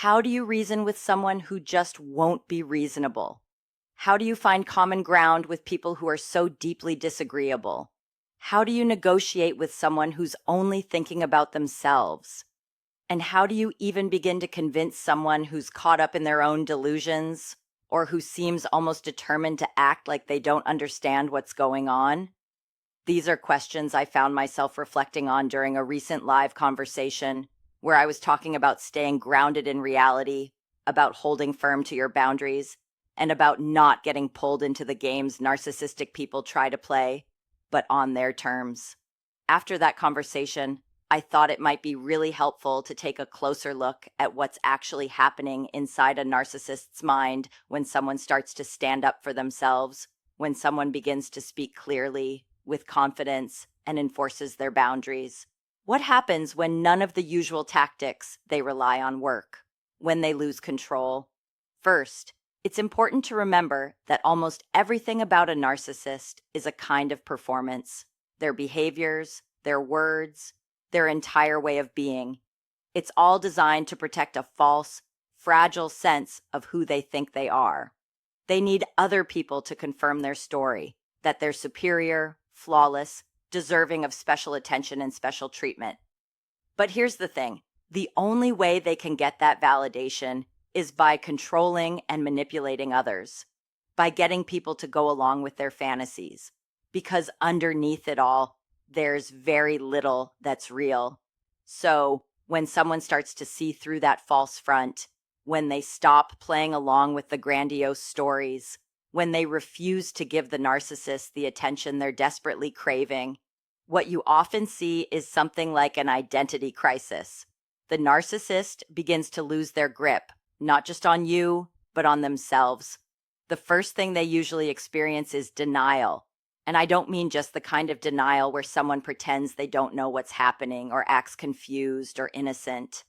How do you reason with someone who just won't be reasonable? How do you find common ground with people who are so deeply disagreeable? How do you negotiate with someone who's only thinking about themselves? And how do you even begin to convince someone who's caught up in their own delusions or who seems almost determined to act like they don't understand what's going on? These are questions I found myself reflecting on during a recent live conversation where I was talking about staying grounded in reality, about holding firm to your boundaries, and about not getting pulled into the games narcissistic people try to play, but on their terms. After that conversation, I thought it might be really helpful to take a closer look at what's actually happening inside a narcissist's mind when someone starts to stand up for themselves, when someone begins to speak clearly, with confidence, and enforces their boundaries. What happens when none of the usual tactics they rely on work? When they lose control? First, it's important to remember that almost everything about a narcissist is a kind of performance. Their behaviors, their words, their entire way of being. It's all designed to protect a false, fragile sense of who they think they are. They need other people to confirm their story, that they're superior, flawless, deserving of special attention and special treatment. But here's the thing. The only way they can get that validation is by controlling and manipulating others, by getting people to go along with their fantasies. Because underneath it all, there's very little that's real. So when someone starts to see through that false front, when they stop playing along with the grandiose stories, when they refuse to give the narcissist the attention they're desperately craving, what you often see is something like an identity crisis. The narcissist begins to lose their grip, not just on you, but on themselves. The first thing they usually experience is denial. And I don't mean just the kind of denial where someone pretends they don't know what's happening or acts confused or innocent.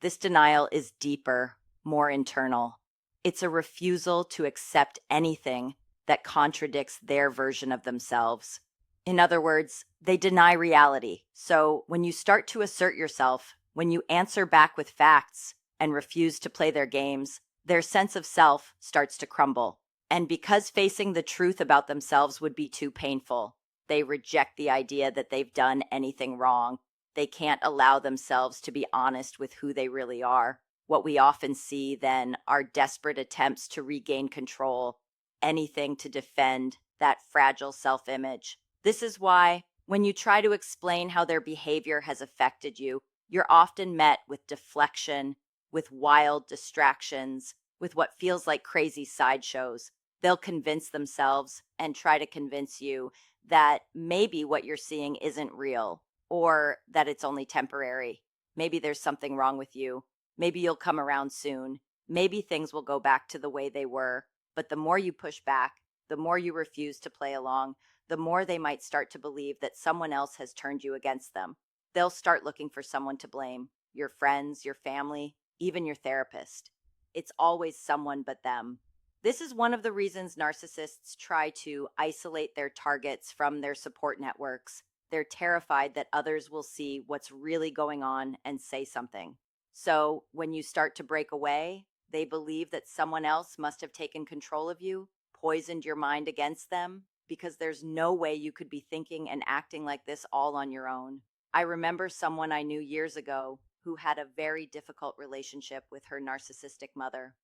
This denial is deeper, more internal. It's a refusal to accept anything that contradicts their version of themselves. In other words, they deny reality. So when you start to assert yourself, when you answer back with facts and refuse to play their games, their sense of self starts to crumble. And because facing the truth about themselves would be too painful, they reject the idea that they've done anything wrong. They can't allow themselves to be honest with who they really are. What we often see then are desperate attempts to regain control, anything to defend that fragile self-image. This is why, when you try to explain how their behavior has affected you, you're often met with deflection, with wild distractions, with what feels like crazy sideshows. They'll convince themselves and try to convince you that maybe what you're seeing isn't real, or that it's only temporary. Maybe there's something wrong with you. Maybe you'll come around soon. Maybe things will go back to the way they were. But the more you push back, the more you refuse to play along, the more they might start to believe that someone else has turned you against them. They'll start looking for someone to blame. Your friends, your family, even your therapist. It's always someone but them. This is one of the reasons narcissists try to isolate their targets from their support networks. They're terrified that others will see what's really going on and say something. So when you start to break away, they believe that someone else must have taken control of you, poisoned your mind against them, because there's no way you could be thinking and acting like this all on your own. I remember someone I knew years ago who had a very difficult relationship with her narcissistic mother.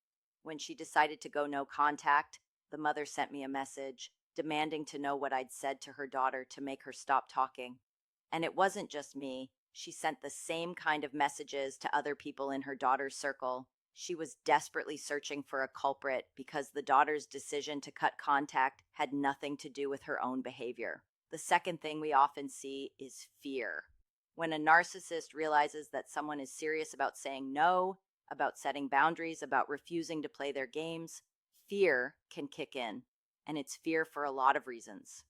When she decided to go no contact, the mother sent me a message demanding to know what I'd said to her daughter to make her stop talking. And it wasn't just me. She sent the same kind of messages to other people in her daughter's circle. She was desperately searching for a culprit because the daughter's decision to cut contact had nothing to do with her own behavior. The second thing we often see is fear. When a narcissist realizes that someone is serious about saying no, about setting boundaries, about refusing to play their games, fear can kick in. And it's fear for a lot of reasons.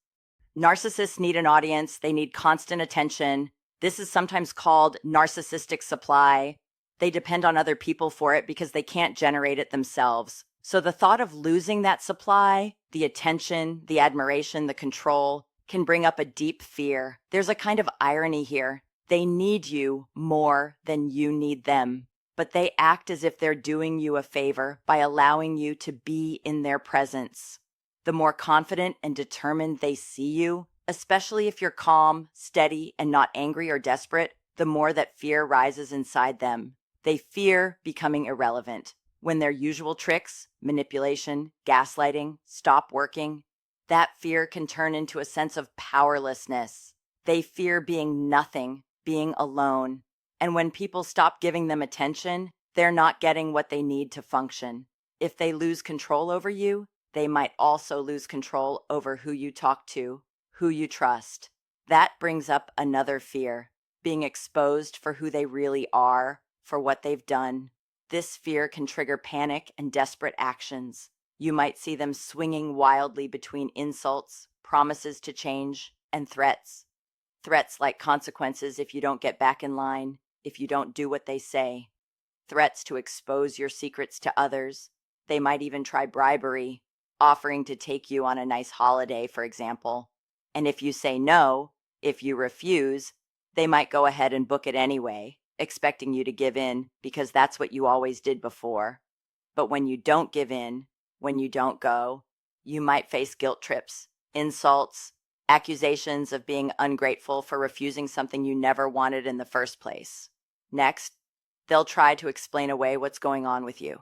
Narcissists need an audience. They need constant attention. This is sometimes called narcissistic supply. They depend on other people for it because they can't generate it themselves. So the thought of losing that supply, the attention, the admiration, the control, can bring up a deep fear. There's a kind of irony here. They need you more than you need them. but they act as if they're doing you a favor by allowing you to be in their presence. The more confident and determined they see you, especially if you're calm, steady, and not angry or desperate, the more that fear rises inside them. They fear becoming irrelevant. When their usual tricks, manipulation, gaslighting, stop working, that fear can turn into a sense of powerlessness. They fear being nothing, being alone. And when people stop giving them attention, they're not getting what they need to function. If they lose control over you, they might also lose control over who you talk to, who you trust. That brings up another fear, being exposed for who they really are, for what they've done. This fear can trigger panic and desperate actions. You might see them swinging wildly between insults, promises to change, and threats. Threats like consequences if you don't get back in line, if you don't do what they say. Threats to expose your secrets to others. They might even try bribery, offering to take you on a nice holiday, for example. And if you say no, if you refuse, they might go ahead and book it anyway, expecting you to give in because that's what you always did before. But when you don't give in, when you don't go, you might face guilt trips, insults, accusations of being ungrateful for refusing something you never wanted in the first place. Next, they'll try to explain away what's going on with you,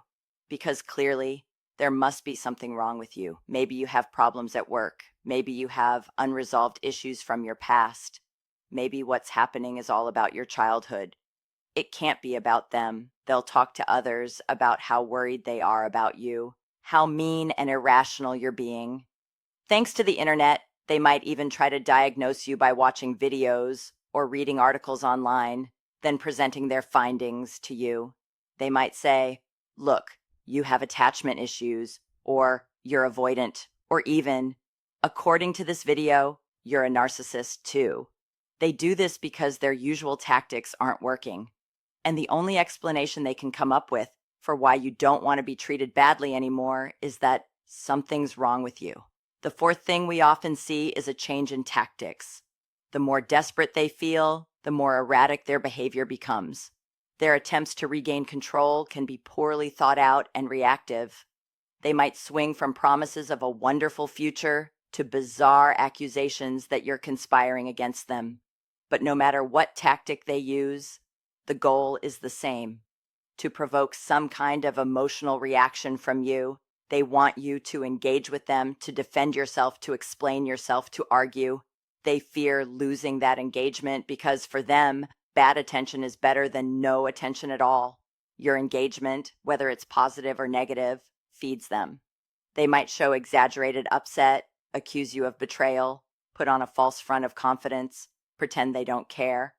because clearly there must be something wrong with you. Maybe you have problems at work. Maybe you have unresolved issues from your past. Maybe what's happening is all about your childhood. It can't be about them. They'll talk to others about how worried they are about you, how mean and irrational you're being. Thanks to the internet, they might even try to diagnose you by watching videos or reading articles online, then presenting their findings to you. They might say, look, you have attachment issues, or you're avoidant, or even, according to this video, you're a narcissist too. They do this because their usual tactics aren't working. And the only explanation they can come up with for why you don't want to be treated badly anymore is that something's wrong with you. The fourth thing we often see is a change in tactics. The more desperate they feel, the more erratic their behavior becomes. Their attempts to regain control can be poorly thought out and reactive. They might swing from promises of a wonderful future to bizarre accusations that you're conspiring against them. But no matter what tactic they use, the goal is the same: to provoke some kind of emotional reaction from you. They want you to engage with them, to defend yourself, to explain yourself, to argue. They fear losing that engagement because for them, bad attention is better than no attention at all. Your engagement, whether it's positive or negative, feeds them. They might show exaggerated upset, accuse you of betrayal, put on a false front of confidence, pretend they don't care.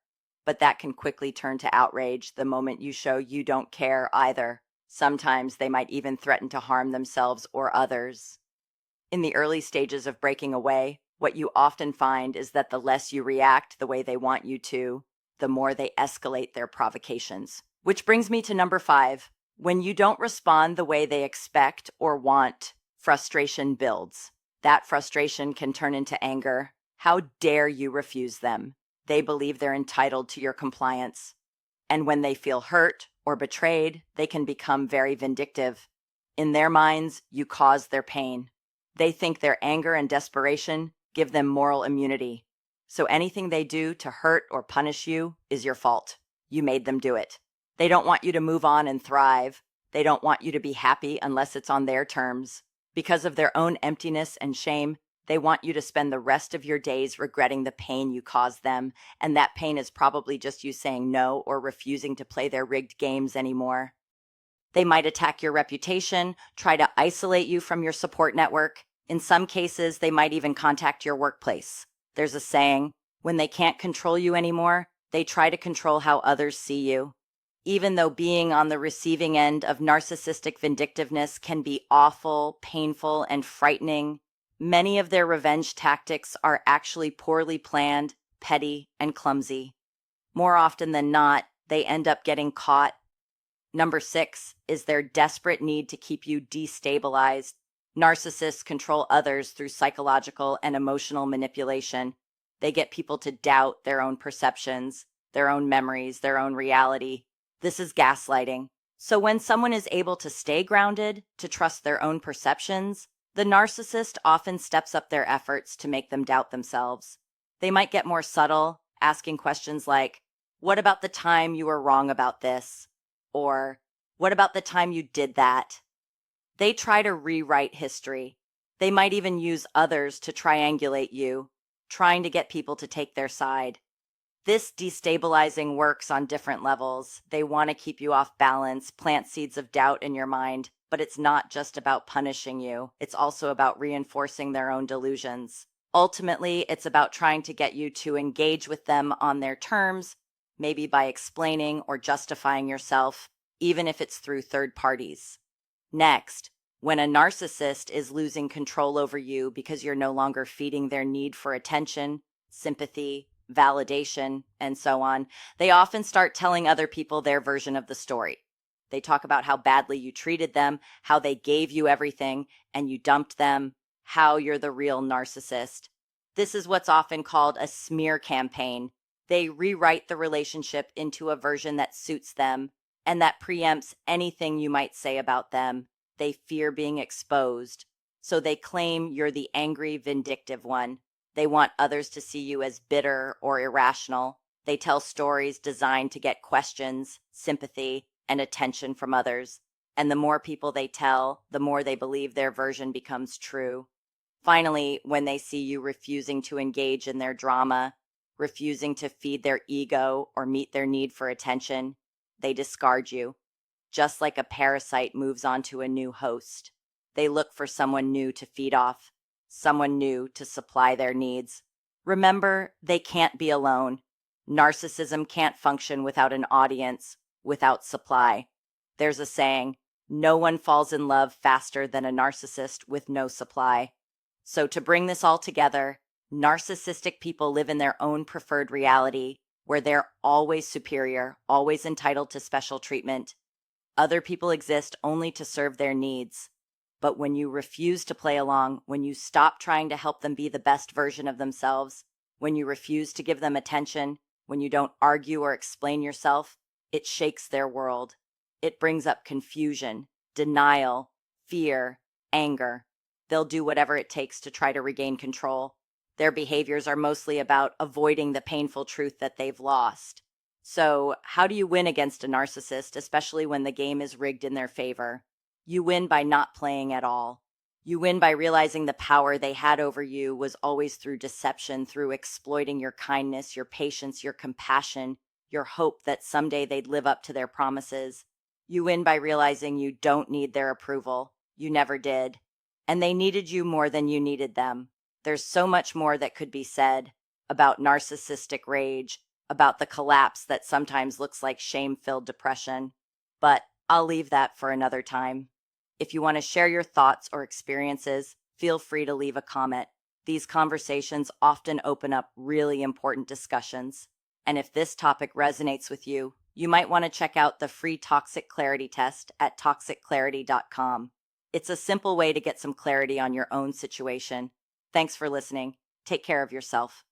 But that can quickly turn to outrage the moment you show you don't care either. Sometimes they might even threaten to harm themselves or others. In the early stages of breaking away, what you often find is that the less you react the way they want you to, the more they escalate their provocations. Which brings me to number 5. When you don't respond the way they expect or want, frustration builds. That frustration can turn into anger. How dare you refuse them? They believe they're entitled to your compliance. And when they feel hurt or betrayed, they can become very vindictive. In their minds, you caused their pain. They think their anger and desperation give them moral immunity. So anything they do to hurt or punish you is your fault. You made them do it. They don't want you to move on and thrive. They don't want you to be happy unless it's on their terms. Because of their own emptiness and shame, they want you to spend the rest of your days regretting the pain you caused them, and that pain is probably just you saying no or refusing to play their rigged games anymore. They might attack your reputation, try to isolate you from your support network. In some cases, they might even contact your workplace. There's a saying, when they can't control you anymore, they try to control how others see you. Even though being on the receiving end of narcissistic vindictiveness can be awful, painful, and frightening, many of their revenge tactics are actually poorly planned, petty, and clumsy. More often than not, they end up getting caught. Number 6 is their desperate need to keep you destabilized. Narcissists control others through psychological and emotional manipulation. They get people to doubt their own perceptions, their own memories, their own reality. This is gaslighting. So when someone is able to stay grounded, to trust their own perceptions, the narcissist often steps up their efforts to make them doubt themselves. They might get more subtle, asking questions like, "What about the time you were wrong about this?" Or, "What about the time you did that?" They try to rewrite history. They might even use others to triangulate you, trying to get people to take their side. This destabilizing works on different levels. They want to keep you off balance, plant seeds of doubt in your mind, but it's not just about punishing you. It's also about reinforcing their own delusions. Ultimately, it's about trying to get you to engage with them on their terms, maybe by explaining or justifying yourself, even if it's through third parties. Next, when a narcissist is losing control over you because you're no longer feeding their need for attention, sympathy, validation, and so on, they often start telling other people their version of the story. They talk about how badly you treated them, how they gave you everything and you dumped them, how you're the real narcissist. This is what's often called a smear campaign. They rewrite the relationship into a version that suits them and that preempts anything you might say about them. They fear being exposed, so they claim you're the angry, vindictive one. They want others to see you as bitter or irrational. They tell stories designed to get questions, sympathy, and attention from others. And the more people they tell, the more they believe their version becomes true. Finally, when they see you refusing to engage in their drama, refusing to feed their ego or meet their need for attention, they discard you, just like a parasite moves on to a new host. They look for someone new to feed off, someone new to supply their needs. Remember, they can't be alone. Narcissism can't function without an audience, without supply. There's a saying, no one falls in love faster than a narcissist with no supply. So to bring this all together, narcissistic people live in their own preferred reality, where they're always superior, always entitled to special treatment. Other people exist only to serve their needs. But when you refuse to play along, when you stop trying to help them be the best version of themselves, when you refuse to give them attention, when you don't argue or explain yourself, it shakes their world. It brings up confusion, denial, fear, anger. They'll do whatever it takes to try to regain control. Their behaviors are mostly about avoiding the painful truth that they've lost. So, how do you win against a narcissist, especially when the game is rigged in their favor? You win by not playing at all. You win by realizing the power they had over you was always through deception, through exploiting your kindness, your patience, your compassion, your hope that someday they'd live up to their promises. You win by realizing you don't need their approval. You never did. And they needed you more than you needed them. There's so much more that could be said about narcissistic rage, about the collapse that sometimes looks like shame-filled depression. But I'll leave that for another time. If you want to share your thoughts or experiences, feel free to leave a comment. These conversations often open up really important discussions. And if this topic resonates with you, you might want to check out the free Toxic Clarity test at toxicclarity.com. It's a simple way to get some clarity on your own situation. Thanks for listening. Take care of yourself.